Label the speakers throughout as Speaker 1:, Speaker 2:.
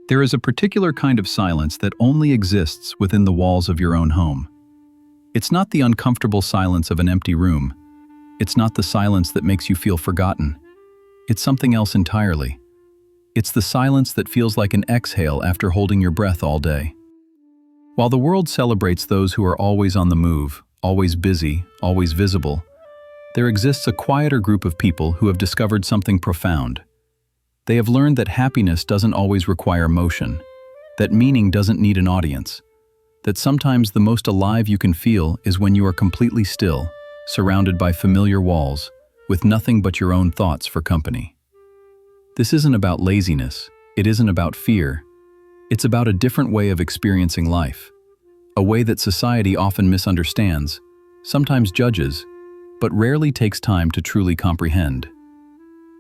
Speaker 1: There is a particular kind of silence that only exists within the walls of your own home. It's not the uncomfortable silence of an empty room. It's not the silence that makes you feel forgotten. It's something else entirely. It's the silence that feels like an exhale after holding your breath all day. While the world celebrates those who are always on the move, always busy, always visible, there exists a quieter group of people who have discovered something profound. They have learned that happiness doesn't always require motion, that meaning doesn't need an audience, that sometimes the most alive you can feel is when you are completely still, surrounded by familiar walls, with nothing but your own thoughts for company. This isn't about laziness, it isn't about fear. It's about a different way of experiencing life, a way that society often misunderstands, sometimes judges, but rarely takes time to truly comprehend.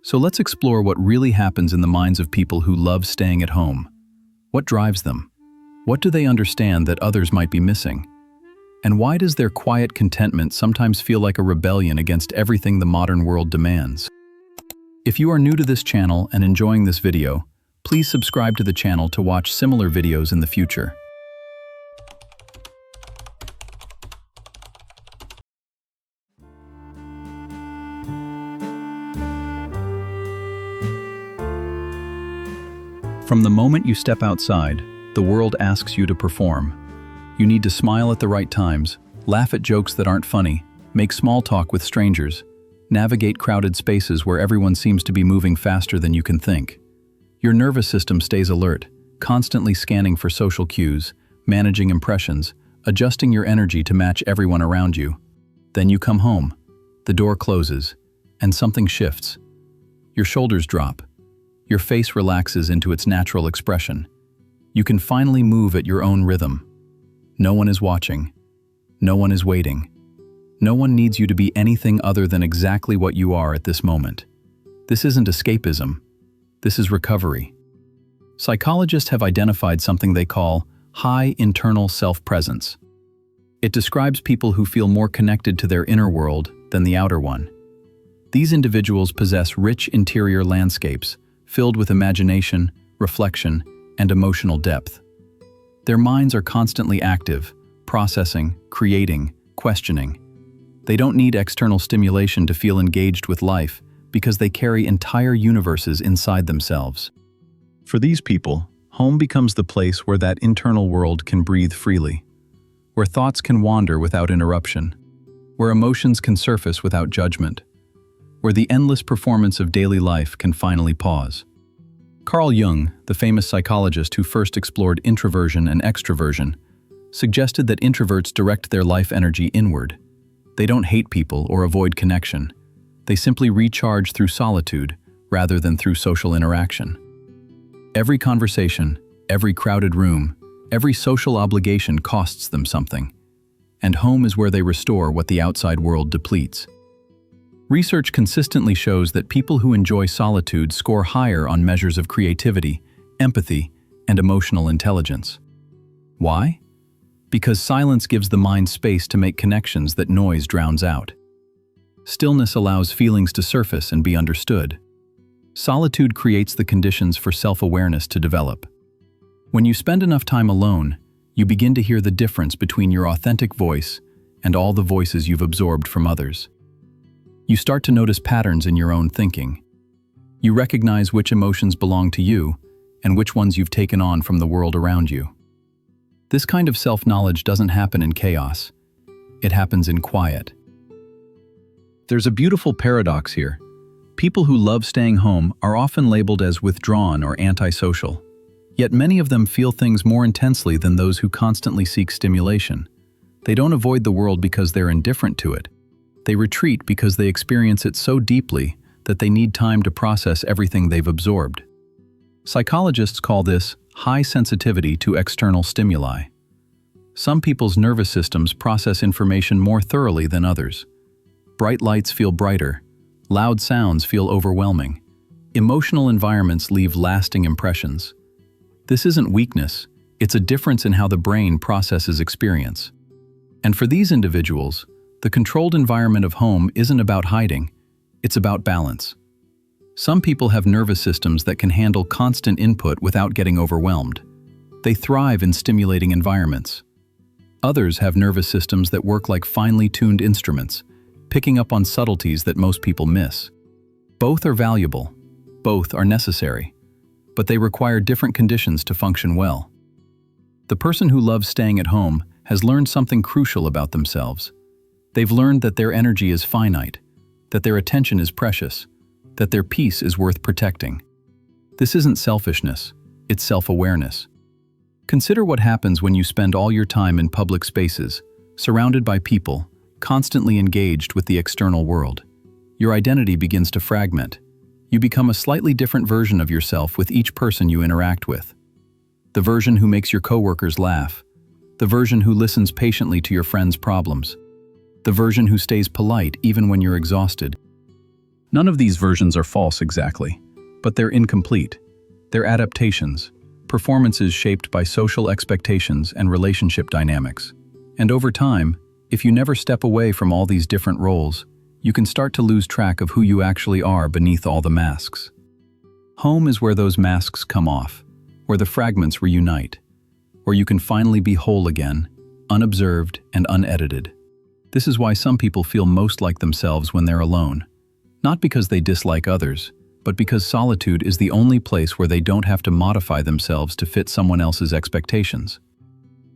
Speaker 1: So let's explore what really happens in the minds of people who love staying at home. What drives them? What do they understand that others might be missing? And why does their quiet contentment sometimes feel like a rebellion against everything the modern world demands? If you are new to this channel and enjoying this video, please subscribe to the channel to watch similar videos in the future. From the moment you step outside, the world asks you to perform. You need to smile at the right times, laugh at jokes that aren't funny, make small talk with strangers, navigate crowded spaces where everyone seems to be moving faster than you can think. Your nervous system stays alert, constantly scanning for social cues, managing impressions, adjusting your energy to match everyone around you. Then you come home, the door closes, and something shifts. Your shoulders drop. Your face relaxes into its natural expression. You can finally move at your own rhythm. No one is watching. No one is waiting. No one needs you to be anything other than exactly what you are at this moment. This isn't escapism. This is recovery. Psychologists have identified something they call high internal self-presence. It describes people who feel more connected to their inner world than the outer one. These individuals possess rich interior landscapes, filled with imagination, reflection, and emotional depth. Their minds are constantly active, processing, creating, questioning. They don't need external stimulation to feel engaged with life because they carry entire universes inside themselves. For these people, home becomes the place where that internal world can breathe freely, where thoughts can wander without interruption, where emotions can surface without judgment, where the endless performance of daily life can finally pause. Carl Jung, the famous psychologist who first explored introversion and extroversion, suggested that introverts direct their life energy inward. They don't hate people or avoid connection. They simply recharge through solitude rather than through social interaction. Every conversation, every crowded room, every social obligation costs them something. And home is where they restore what the outside world depletes. Research consistently shows that people who enjoy solitude score higher on measures of creativity, empathy, and emotional intelligence. Why? Because silence gives the mind space to make connections that noise drowns out. Stillness allows feelings to surface and be understood. Solitude creates the conditions for self-awareness to develop. When you spend enough time alone, you begin to hear the difference between your authentic voice and all the voices you've absorbed from others. You start to notice patterns in your own thinking. You recognize which emotions belong to you and which ones you've taken on from the world around you. This kind of self-knowledge doesn't happen in chaos. It happens in quiet. There's a beautiful paradox here. People who love staying home are often labeled as withdrawn or antisocial. Yet many of them feel things more intensely than those who constantly seek stimulation. They don't avoid the world because they're indifferent to it. They retreat because they experience it so deeply that they need time to process everything they've absorbed. Psychologists call this high sensitivity to external stimuli. Some people's nervous systems process information more thoroughly than others. Bright lights feel brighter. Loud sounds feel overwhelming. Emotional environments leave lasting impressions. This isn't weakness, it's a difference in how the brain processes experience. And for these individuals, the controlled environment of home isn't about hiding, it's about balance. Some people have nervous systems that can handle constant input without getting overwhelmed. They thrive in stimulating environments. Others have nervous systems that work like finely tuned instruments, picking up on subtleties that most people miss. Both are valuable. Both are necessary. But they require different conditions to function well. The person who loves staying at home has learned something crucial about themselves. They've learned that their energy is finite, that their attention is precious, that their peace is worth protecting. This isn't selfishness, it's self-awareness. Consider what happens when you spend all your time in public spaces, surrounded by people, constantly engaged with the external world. Your identity begins to fragment. You become a slightly different version of yourself with each person you interact with. The version who makes your coworkers laugh. The version who listens patiently to your friends' problems. The version who stays polite even when you're exhausted. None of these versions are false exactly, but they're incomplete. They're adaptations, performances shaped by social expectations and relationship dynamics. And over time, if you never step away from all these different roles, you can start to lose track of who you actually are beneath all the masks. Home is where those masks come off, where the fragments reunite, where you can finally be whole again, unobserved and unedited. This is why some people feel most like themselves when they're alone. Not because they dislike others, but because solitude is the only place where they don't have to modify themselves to fit someone else's expectations.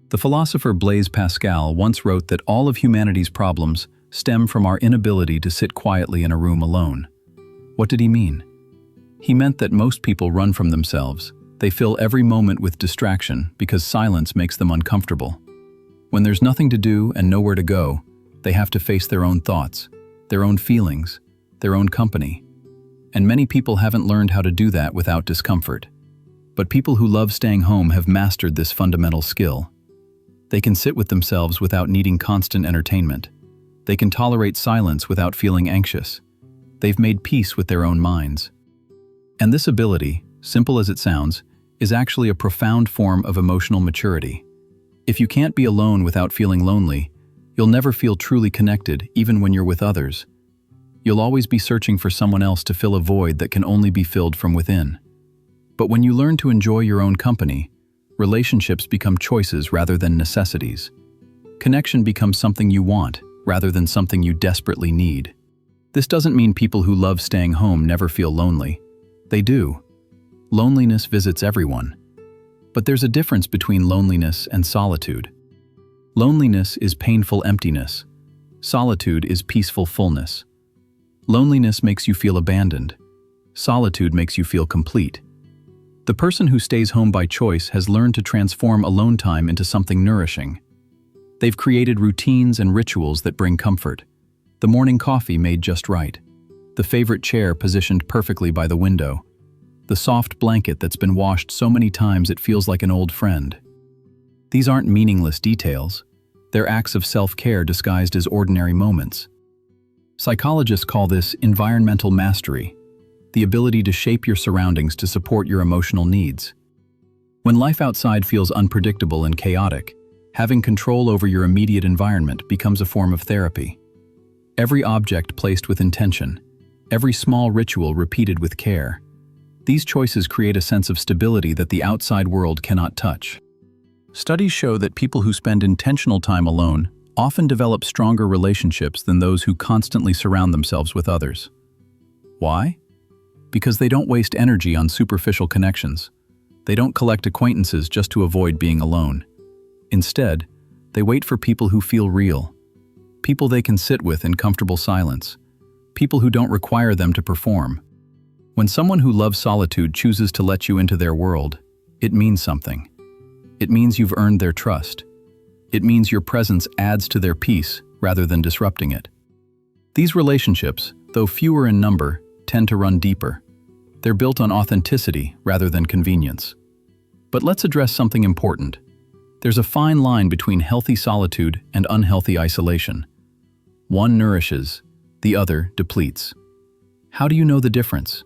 Speaker 1: The philosopher Blaise Pascal once wrote that all of humanity's problems stem from our inability to sit quietly in a room alone. What did he mean? He meant that most people run from themselves. They fill every moment with distraction because silence makes them uncomfortable. When there's nothing to do and nowhere to go, they have to face their own thoughts, their own feelings, their own company. And many people haven't learned how to do that without discomfort. But people who love staying home have mastered this fundamental skill. They can sit with themselves without needing constant entertainment. They can tolerate silence without feeling anxious. They've made peace with their own minds. And this ability, simple as it sounds, is actually a profound form of emotional maturity. If you can't be alone without feeling lonely, you'll never feel truly connected even when you're with others. You'll always be searching for someone else to fill a void that can only be filled from within. But when you learn to enjoy your own company, relationships become choices rather than necessities. Connection becomes something you want rather than something you desperately need. This doesn't mean people who love staying home never feel lonely. They do. Loneliness visits everyone. But there's a difference between loneliness and solitude. Loneliness is painful emptiness. Solitude is peaceful fullness. Loneliness makes you feel abandoned. Solitude makes you feel complete. The person who stays home by choice has learned to transform alone time into something nourishing. They've created routines and rituals that bring comfort. The morning coffee made just right. The favorite chair positioned perfectly by the window. The soft blanket that's been washed so many times it feels like an old friend. These aren't meaningless details. They're acts of self-care disguised as ordinary moments. Psychologists call this environmental mastery, the ability to shape your surroundings to support your emotional needs. When life outside feels unpredictable and chaotic, having control over your immediate environment becomes a form of therapy. Every object placed with intention, every small ritual repeated with care. These choices create a sense of stability that the outside world cannot touch. Studies show that people who spend intentional time alone often develop stronger relationships than those who constantly surround themselves with others. Why? Because they don't waste energy on superficial connections. They don't collect acquaintances just to avoid being alone. Instead, they wait for people who feel real, people they can sit with in comfortable silence, people who don't require them to perform. When someone who loves solitude chooses to let you into their world, it means something. It means you've earned their trust. It means your presence adds to their peace rather than disrupting it. These relationships, though fewer in number, tend to run deeper. They're built on authenticity rather than convenience. But let's address something important. There's a fine line between healthy solitude and unhealthy isolation. One nourishes, the other depletes. How do you know the difference?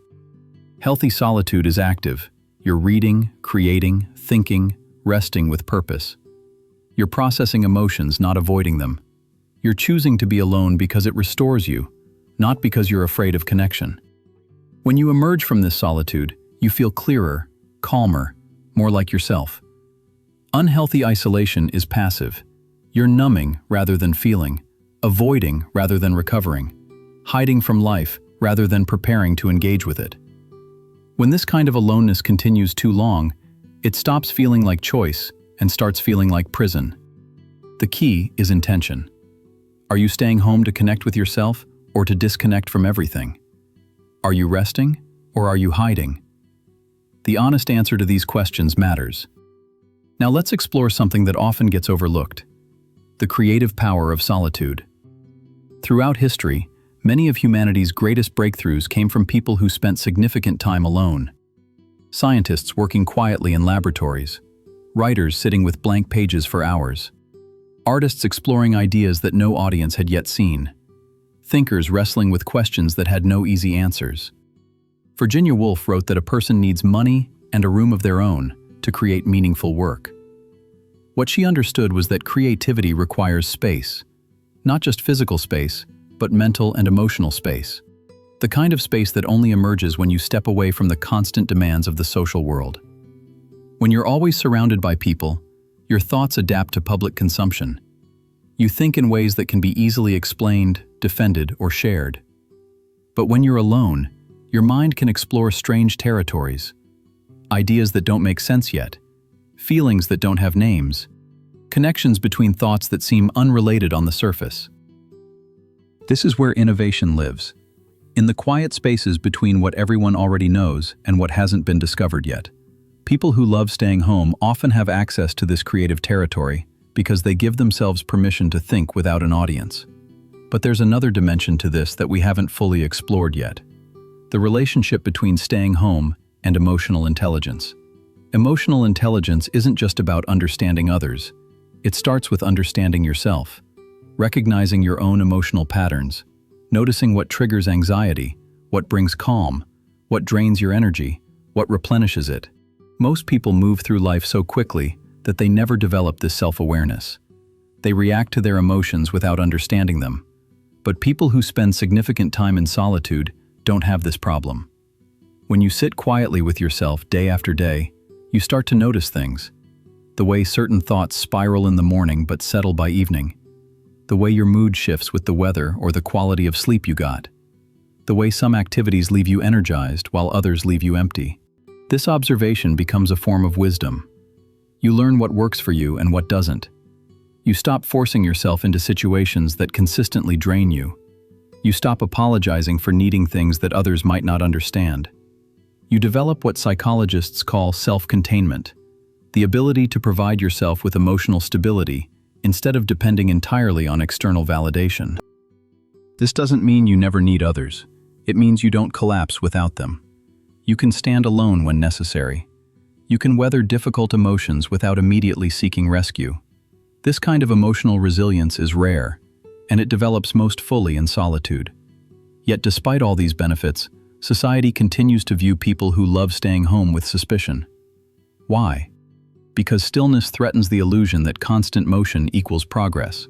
Speaker 1: Healthy solitude is active. You're reading, creating, thinking, resting with purpose. You're processing emotions, not avoiding them. You're choosing to be alone because it restores you, not because you're afraid of connection. When you emerge from this solitude, you feel clearer, calmer, more like yourself. Unhealthy isolation is passive. You're numbing rather than feeling, avoiding rather than recovering, hiding from life rather than preparing to engage with it. When this kind of aloneness continues too long, it stops feeling like choice and starts feeling like prison. The key is intention. Are you staying home to connect with yourself or to disconnect from everything? Are you resting or are you hiding? The honest answer to these questions matters. Now let's explore something that often gets overlooked: the creative power of solitude. Throughout history, many of humanity's greatest breakthroughs came from people who spent significant time alone. Scientists working quietly in laboratories, writers sitting with blank pages for hours, artists exploring ideas that no audience had yet seen, thinkers wrestling with questions that had no easy answers. Virginia Woolf wrote that a person needs money and a room of their own to create meaningful work. What she understood was that creativity requires space, not just physical space, but mental and emotional space. The kind of space that only emerges when you step away from the constant demands of the social world. When you're always surrounded by people, your thoughts adapt to public consumption. You think in ways that can be easily explained, defended, or shared. But when you're alone, your mind can explore strange territories, ideas that don't make sense yet, feelings that don't have names, connections between thoughts that seem unrelated on the surface. This is where innovation lives, in the quiet spaces between what everyone already knows and what hasn't been discovered yet. People who love staying home often have access to this creative territory because they give themselves permission to think without an audience. But there's another dimension to this that we haven't fully explored yet: the relationship between staying home and emotional intelligence. Emotional intelligence isn't just about understanding others. It starts with understanding yourself, recognizing your own emotional patterns, noticing what triggers anxiety, what brings calm, what drains your energy, what replenishes it. Most people move through life so quickly that they never develop this self-awareness. They react to their emotions without understanding them. But people who spend significant time in solitude don't have this problem. When you sit quietly with yourself day after day, you start to notice things. The way certain thoughts spiral in the morning but settle by evening. The way your mood shifts with the weather or the quality of sleep you got. The way some activities leave you energized while others leave you empty. This observation becomes a form of wisdom. You learn what works for you and what doesn't. You stop forcing yourself into situations that consistently drain you. You stop apologizing for needing things that others might not understand. You develop what psychologists call self-containment, the ability to provide yourself with emotional stability instead of depending entirely on external validation. This doesn't mean you never need others. It means you don't collapse without them. You can stand alone when necessary. You can weather difficult emotions without immediately seeking rescue. This kind of emotional resilience is rare, and it develops most fully in solitude. Yet despite all these benefits, society continues to view people who love staying home with suspicion. Why? Because stillness threatens the illusion that constant motion equals progress.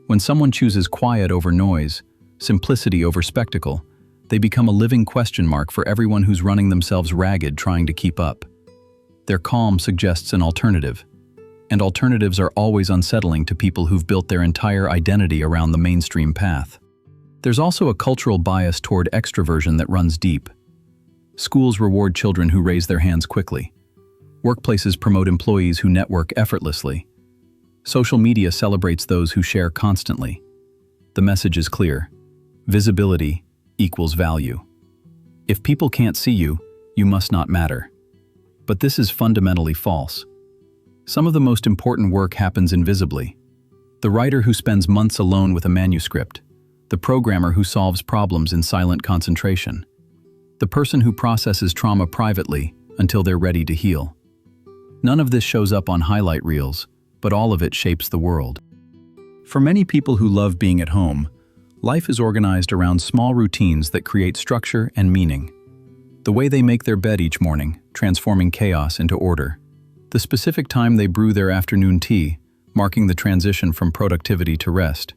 Speaker 1: When someone chooses quiet over noise, simplicity over spectacle, they become a living question mark for everyone who's running themselves ragged trying to keep up. Their calm suggests an alternative, and alternatives are always unsettling to people who've built their entire identity around the mainstream path. There's also a cultural bias toward extroversion that runs deep. Schools reward children who raise their hands quickly. Workplaces promote employees who network effortlessly. Social media celebrates those who share constantly. The message is clear: visibility equals value. If people can't see you, you must not matter. But this is fundamentally false. Some of the most important work happens invisibly. The writer who spends months alone with a manuscript, the programmer who solves problems in silent concentration, the person who processes trauma privately until they're ready to heal. None of this shows up on highlight reels, but all of it shapes the world. For many people who love being at home, life is organized around small routines that create structure and meaning. The way they make their bed each morning, transforming chaos into order. The specific time they brew their afternoon tea, marking the transition from productivity to rest.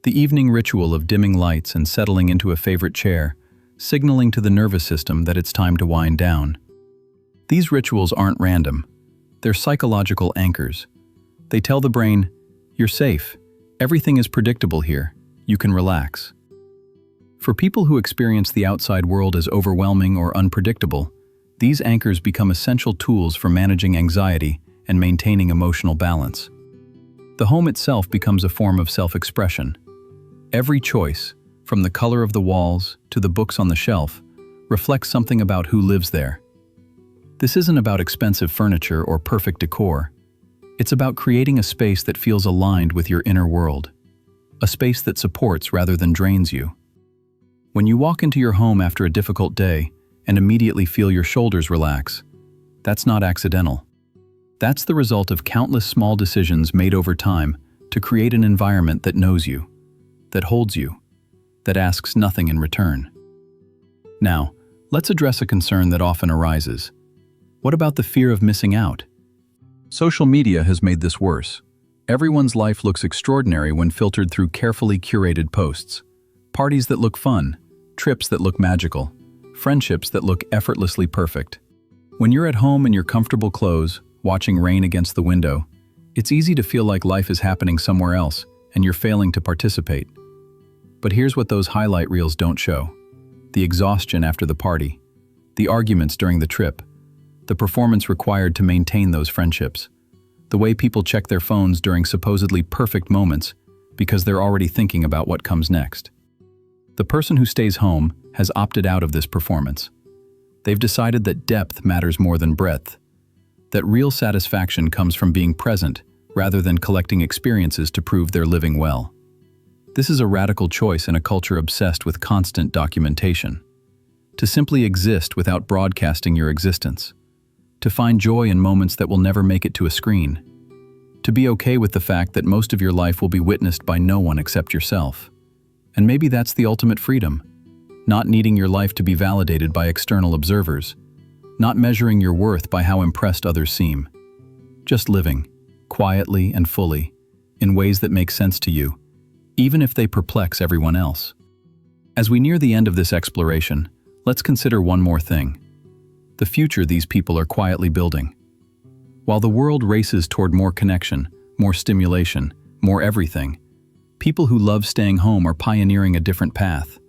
Speaker 1: The evening ritual of dimming lights and settling into a favorite chair, signaling to the nervous system that it's time to wind down. These rituals aren't random. They're psychological anchors. They tell the brain, "You're safe. Everything is predictable here. You can relax." For people who experience the outside world as overwhelming or unpredictable, these anchors become essential tools for managing anxiety and maintaining emotional balance. The home itself becomes a form of self-expression. Every choice, from the color of the walls to the books on the shelf, reflects something about who lives there. This isn't about expensive furniture or perfect decor. It's about creating a space that feels aligned with your inner world, a space that supports rather than drains you. When you walk into your home after a difficult day and immediately feel your shoulders relax, that's not accidental. That's the result of countless small decisions made over time to create an environment that knows you, that holds you, that asks nothing in return. Now, let's address a concern that often arises. What about the fear of missing out? Social media has made this worse. Everyone's life looks extraordinary when filtered through carefully curated posts. Parties that look fun, trips that look magical, friendships that look effortlessly perfect. When you're at home in your comfortable clothes, watching rain against the window, it's easy to feel like life is happening somewhere else and you're failing to participate. But here's what those highlight reels don't show: the exhaustion after the party, the arguments during the trip, the performance required to maintain those friendships, the way people check their phones during supposedly perfect moments because they're already thinking about what comes next. The person who stays home has opted out of this performance. They've decided that depth matters more than breadth, that real satisfaction comes from being present rather than collecting experiences to prove they're living well. This is a radical choice in a culture obsessed with constant documentation. To simply exist without broadcasting your existence. To find joy in moments that will never make it to a screen. To be okay with the fact that most of your life will be witnessed by no one except yourself. And maybe that's the ultimate freedom. Not needing your life to be validated by external observers. Not measuring your worth by how impressed others seem. Just living, quietly and fully, in ways that make sense to you, even if they perplex everyone else. As we near the end of this exploration, let's consider one more thing: the future these people are quietly building. While the world races toward more connection, more stimulation, more everything, people who love staying home are pioneering a different path.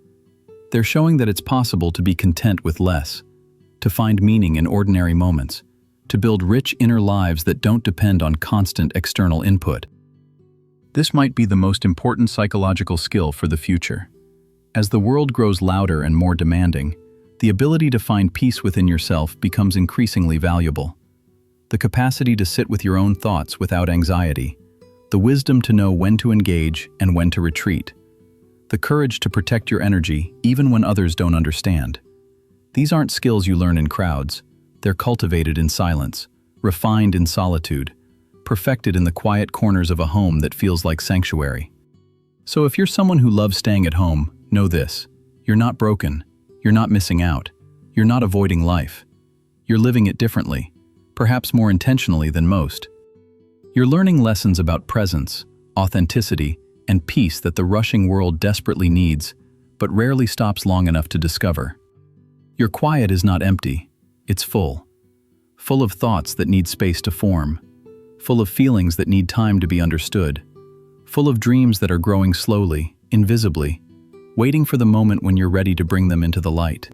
Speaker 1: They're showing that it's possible to be content with less, to find meaning in ordinary moments, to build rich inner lives that don't depend on constant external input. This might be the most important psychological skill for the future. As the world grows louder and more demanding, the ability to find peace within yourself becomes increasingly valuable. The capacity to sit with your own thoughts without anxiety, the wisdom to know when to engage and when to retreat, the courage to protect your energy even when others don't understand. These aren't skills you learn in crowds. They're cultivated in silence, refined in solitude, perfected in the quiet corners of a home that feels like sanctuary. So if you're someone who loves staying at home, know this: you're not broken, you're not missing out, you're not avoiding life. You're living it differently, perhaps more intentionally than most. You're learning lessons about presence, authenticity, and peace that the rushing world desperately needs, but rarely stops long enough to discover. Your quiet is not empty, it's full. Full of thoughts that need space to form, full of feelings that need time to be understood, full of dreams that are growing slowly, invisibly, waiting for the moment when you're ready to bring them into the light.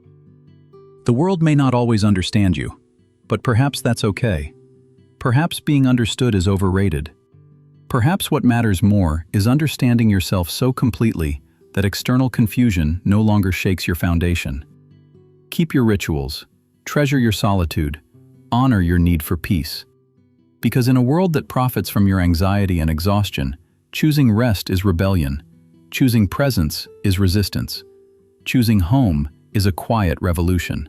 Speaker 1: The world may not always understand you, but perhaps that's okay. Perhaps being understood is overrated. Perhaps what matters more is understanding yourself so completely that external confusion no longer shakes your foundation. Keep your rituals, treasure your solitude, honor your need for peace. Because in a world that profits from your anxiety and exhaustion, choosing rest is rebellion, choosing presence is resistance, choosing home is a quiet revolution.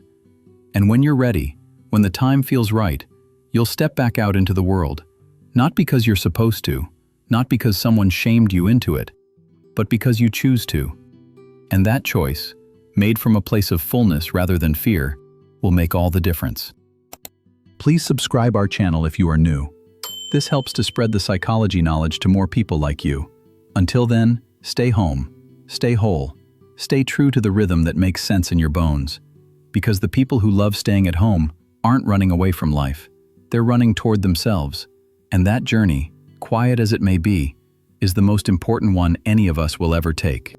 Speaker 1: And when you're ready, when the time feels right, you'll step back out into the world, not because you're supposed to, not because someone shamed you into it, but because you choose to. And that choice, made from a place of fullness rather than fear, will make all the difference. Please subscribe our channel if you are new. This helps to spread the psychology knowledge to more people like you. Until then, stay home, stay whole, Stay true to the rhythm that makes sense in your bones. Because the people who love staying at home aren't running away from life. They're running toward themselves. And that journey, quiet as it may be, is the most important one any of us will ever take.